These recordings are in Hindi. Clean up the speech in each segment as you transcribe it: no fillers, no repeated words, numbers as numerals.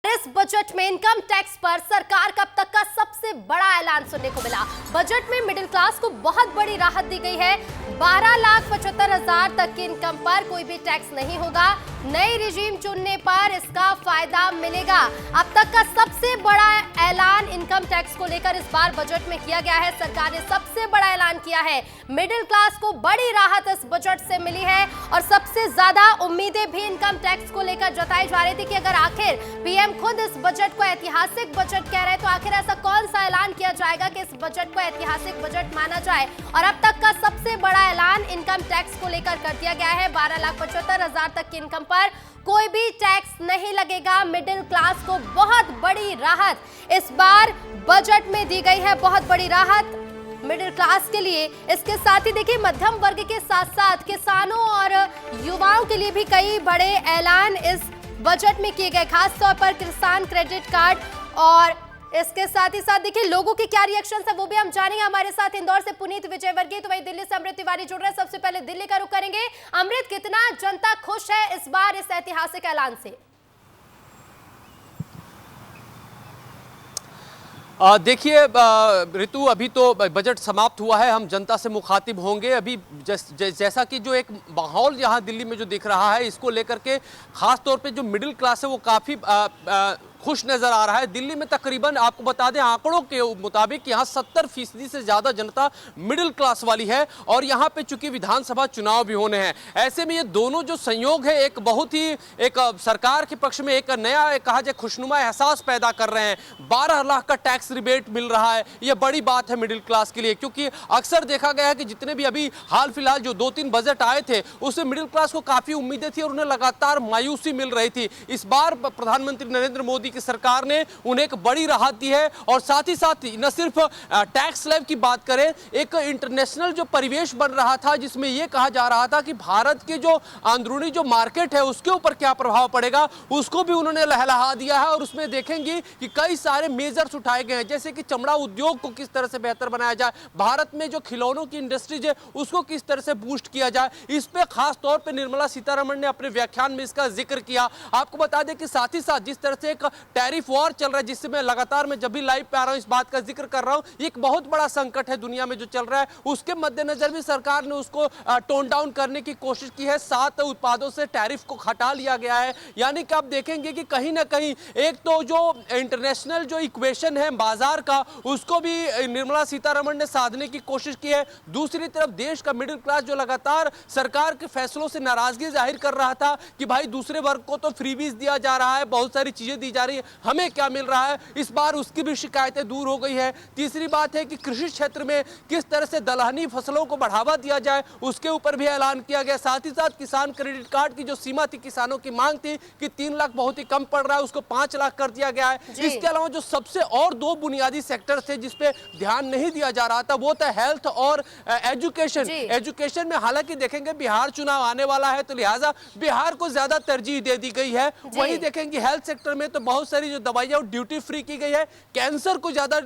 इस बजट में इनकम टैक्स पर सरकार का अब तक का सबसे बड़ा ऐलान सुनने को मिला। बजट में मिडिल क्लास को बहुत बड़ी राहत दी गई है। 12,75,000 तक की इनकम पर कोई भी टैक्स नहीं होगा। नई रिजीम चुनने पर इसका फायदा मिलेगा। अब तक का सबसे बड़ा ऐलान इनकम टैक्स को लेकर इस बार बजट में किया गया है। सरकार ने सबसे बड़ा ऐलान किया है। मिडिल क्लास को बड़ी राहत इस बजट से मिली है और सबसे ज्यादा उम्मीदें भी इनकम टैक्स को लेकर जताई जा रही थी कि अगर आखिर पीएम खुद इस बजट को ऐतिहासिक बजट कह रहे हैं तो आखिर ऐसा कौन सा ऐलान किया जाएगा कि इस बजट को ऐतिहासिक बजट माना जाए। और अब तक का सबसे बड़ा ऐलान इनकम टैक्स को लेकर कर दिया गया है। 12,75,000 तक की इनकम पर कोई भी टैक्स नहीं लगेगा। मिडिल क्लास को बहुत बड़ी राहत इस बार बजट में दी गई है, बहुत बड़ी राहत मिडिल क्लास के लिए। इसके साथ ही देखिए मध्यम वर्ग के साथ साथ किसानों और युवाओं के लिए भी कई बड़े ऐलान इस बजट में किए गए, खास तौर पर किसान क्रेडिट कार्ड। और इसके साथ ही साथ देखिए लोगों के क्या रिएक्शन है वो भी हम जानेंगे। हमारे साथ इंदौर से पुनीत विजयवर्गीय तो वही दिल्ली से अमृत तिवारी जुड़ रहे हैं। सबसे पहले दिल्ली का रुख करेंगे। अमृत, कितना जनता खुश है इस बार इस ऐतिहासिक ऐलान से? देखिए ऋतु, अभी तो बजट समाप्त हुआ है, हम जनता से मुखातिब होंगे। अभी जैसा कि जो एक माहौल यहाँ दिल्ली में जो दिख रहा है, इसको लेकर के खास तौर पे जो मिडिल क्लास है वो काफ़ी खुश नज़र आ रहा है। दिल्ली में तकरीबन आपको बता दें आंकड़ों के मुताबिक यहाँ 70% से ज़्यादा जनता मिडिल क्लास वाली है। और यहाँ पे चूंकि विधानसभा चुनाव भी होने हैं, ऐसे में ये दोनों जो संयोग है एक बहुत ही एक सरकार के पक्ष में एक नया कहा जाए खुशनुमा एहसास पैदा कर रहे हैं। 12 लाख का टैक्स रिबेट मिल रहा है, ये बड़ी बात है मिडिल क्लास के लिए, क्योंकि अक्सर देखा गया है कि जितने भी अभी हाल फिलहाल जो 2-3 बजट आए थे उसमें मिडिल क्लास को काफ़ी उम्मीदें थी और उन्हें लगातार मायूसी मिल रही थी। इस बार प्रधानमंत्री नरेंद्र मोदी की सरकार ने उन्हें एक बड़ी राहत दी है। और साथ ही न सिर्फ टैक्स स्लैब की बात करें, एक इंटरनेशनल जो परिवेश बन रहा था जिसमें यह कहा जा रहा था कि भारत के जो अंदरूनी जो मार्केट है उसके ऊपर क्या प्रभाव पड़ेगा, उसको भी उन्होंने लहलहा दिया है। और उसमें देखेंगे कि कई सारे मेजर्स उठाए गए हैं, जैसे कि चमड़ा उद्योग को किस तरह से बेहतर बनाया जाए, भारत में जो खिलौनों की इंडस्ट्रीज है उसको किस तरह से बूस्ट किया जाए। इस पे खास तौर पे निर्मला सीतारमण ने अपने व्याख्यान में इसका जिक्र किया। आपको बता दें कि साथ ही साथ जिस तरह से एक टैरिफ वॉर चल रहा है, जिससे मैं लगातार मैं जब भी लाइव पे आ रहा हूं इस बात का जिक्र कर रहा हूं, एक बहुत बड़ा संकट है दुनिया में जो चल रहा है, उसके मद्देनजर भी सरकार ने उसको टोन डाउन करने की कोशिश की है। 7 उत्पादों से टैरिफ को हटा लिया गया है। यानी कि आप देखेंगे कि कहीं ना कहीं एक तो जो इंटरनेशनल जो इक्वेशन है बाजार का, उसको भी निर्मला सीतारमण ने साधने की कोशिश की है। दूसरी तरफ देश का मिडिल क्लास जो लगातार सरकार के फैसलों से नाराजगी जाहिर कर रहा था कि भाई दूसरे वर्ग को तो फ्रीबीज दिया जा रहा है, बहुत सारी चीजें दी जा रही है, हमें क्या मिल रहा है, इस बार उसकी भी शिकायतें दूर हो गई है। तीसरी बात है कि कृषि क्षेत्र में किस तरह से दलहनी फसलों को बढ़ावा दिया जाए, उसके ऊपर भी ऐलान किया गया। साथ ही साथ किसान क्रेडिट कार्ड की जो सीमा थी, किसानों की मांग थी कि 3 लाख बहुत ही कम पड़ रहा है, उसको 5 लाख कर दिया गया है। इसके अलावा जो सबसे और 2 बुनियादी सेक्टर थे जिसपे ध्यान नहीं दिया जा रहा था वो था हेल्थ और एजुकेशन। एजुकेशन में हालांकि देखेंगे बिहार चुनाव आने वाला है तो लिहाजा बिहार को ज्यादा तरजीह दे दी गई है। वही देखेंगे हेल्थ सेक्टर में तो बहुत सारी जो दवाइयां ड्यूटी फ्री की गई है। कैंसर को ज्यादा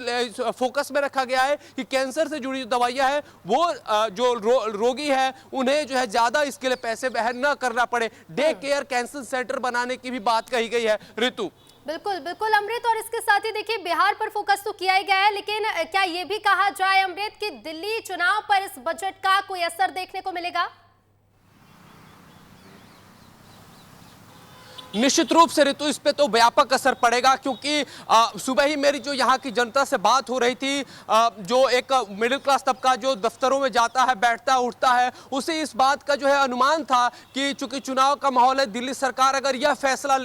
फोकस में रखा गया है कि कैंसर से जुड़ी जो दवाइयां हैं वो जो रोगी है उन्हें जो है ज्यादा इसके लिए पैसे वहन न करना पड़े। डे केयर कैंसर सेंटर बनाने की भी बात कही गई है। ऋतु, बिल्कुल बिल्कुल अमृत, और इसके साथ ही देखिए बिहार पर फोकस तो किया ही गया है, लेकिन क्या ये भी कहा जाए अमृत कि दिल्ली चुनाव पर इस बजट का कोई असर देखने को मिलेगा? निश्चित रूप से ऋतु, इस पे तो व्यापक असर पड़ेगा, क्योंकि सुबह ही मेरी जो यहाँ की जनता से बात हो रही थी, जो एक मिडिल क्लास तबका जो दफ्तरों में जाता है, बैठता उठता है, उसे इस बात का जो है अनुमान था कि चूंकि चुनाव का माहौल है, दिल्ली सरकार अगर यह फैसला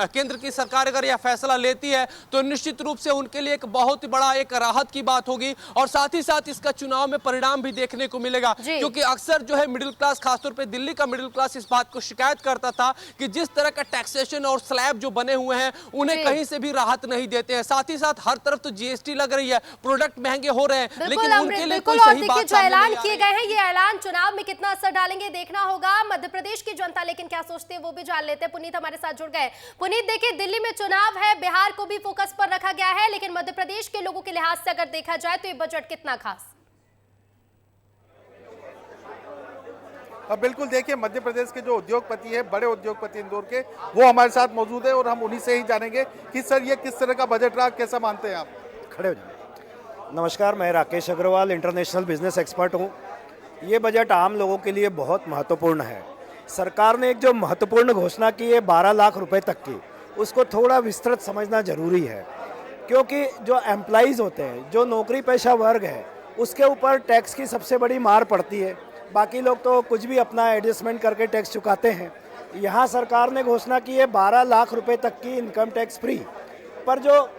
केंद्र की सरकार अगर यह फैसला लेती है तो निश्चित रूप से उनके लिए एक बहुत बड़ा एक राहत की बात होगी। और साथ ही साथ इसका चुनाव में परिणाम भी देखने को मिलेगा, क्योंकि अक्सर जो है मिडिल क्लास, खासतौर पर दिल्ली का मिडिल क्लास इस बात को शिकायत करता था कि जिस तरह का टैक्सेशन और स्लैब जो बने हुए हैं उन्हें कहीं से भी राहत नहीं देते हैं। साथ ही साथ हर तरफ तो जीएसटी लग रही है, प्रोडक्ट महंगे हो रहे हैं, लेकिन उनके लिए कोई सही बात जो ऐलान किए गए हैं, ये ऐलान चुनाव में कितना असर डालेंगे देखना होगा। मध्य प्रदेश की जनता लेकिन क्या सोचती है वो भी जान लेते हैं। पुनीत हमारे साथ जुड़ गए। पुनीत, देखिए दिल्ली में चुनाव है, बिहार को भी फोकस पर रखा गया है, लेकिन मध्य प्रदेश के लोगों के लिहाज से अगर देखा जाए तो ये बजट कितना खास? बिल्कुल, देखिए मध्य प्रदेश के जो उद्योगपति है, बड़े उद्योगपति इंदौर के, वो हमारे साथ मौजूद है और हम उन्हीं से ही जानेंगे कि सर ये किस तरह का बजट रहा, कैसा मानते हैं आप? खड़े हो जाए। नमस्कार, मैं Rakesh Agarwal international business expert हूँ। ये बजट आम लोगों के लिए बहुत महत्वपूर्ण है। सरकार ने एक जो महत्वपूर्ण घोषणा की है 12 लाख रुपए तक की, उसको थोड़ा विस्तृत समझना जरूरी है, क्योंकि जो एम्प्लॉइज़ होते हैं, जो नौकरी पेशा वर्ग है, उसके ऊपर टैक्स की सबसे बड़ी मार पड़ती है। बाकी लोग तो कुछ भी अपना एडजस्टमेंट करके टैक्स चुकाते हैं। यहाँ सरकार ने घोषणा की है 12 लाख रुपए तक की इनकम टैक्स फ्री, पर जो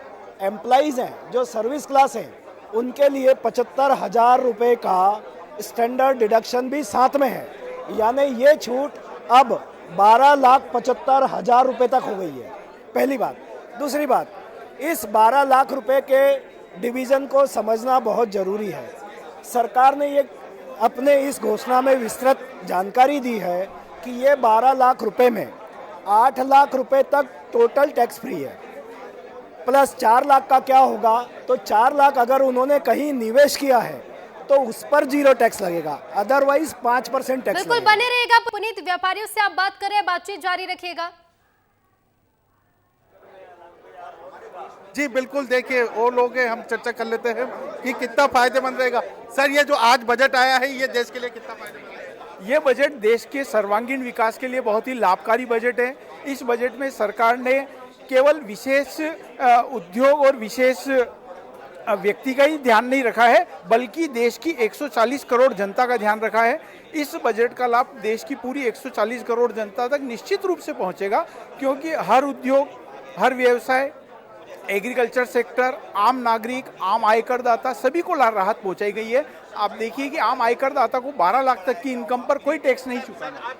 एम्प्लॉइज़ हैं, जो सर्विस क्लास हैं, उनके लिए 75,000 रुपये का स्टैंडर्ड डिडक्शन भी साथ में है। यानी ये छूट अब 12,75,000 रुपये तक हो गई है, पहली बात। दूसरी बात, इस 12 लाख रुपए के डिवीज़न को समझना बहुत ज़रूरी है। सरकार ने ये अपने इस घोषणा में विस्तृत जानकारी दी है कि ये 12 लाख रुपए में 8 लाख रुपए तक टोटल टैक्स फ्री है, प्लस 4 लाख का क्या होगा, तो 4 लाख अगर उन्होंने कहीं निवेश किया है तो उस पर 0 टैक्स लगेगा, अदरवाइज 5% टैक्स। बिल्कुल बने रहेगा पुनीत, व्यापारियों से आप बात करें, बातचीत जारी रखिएगा। जी बिल्कुल, देखिए और लोग हैं, हम चर्चा कर लेते हैं कि कितना फायदेमंद रहेगा। सर ये जो आज बजट आया है, ये देश के लिए कितना फायदेमंद है? ये बजट देश के सर्वांगीण विकास के लिए बहुत ही लाभकारी बजट है। इस बजट में सरकार ने केवल विशेष उद्योग और विशेष व्यक्ति का ही ध्यान नहीं रखा है, बल्कि देश की 140 करोड़ जनता का ध्यान रखा है। इस बजट का लाभ देश की पूरी 140 करोड़ जनता तक निश्चित रूप से पहुंचेगा, क्योंकि हर उद्योग, हर व्यवसाय, एग्रीकल्चर सेक्टर, आम नागरिक, आम आयकरदाता, सभी को राहत पहुंचाई गई है। आप देखिए कि आम आयकरदाता को 12 लाख तक की इनकम पर कोई टैक्स नहीं चुकाना।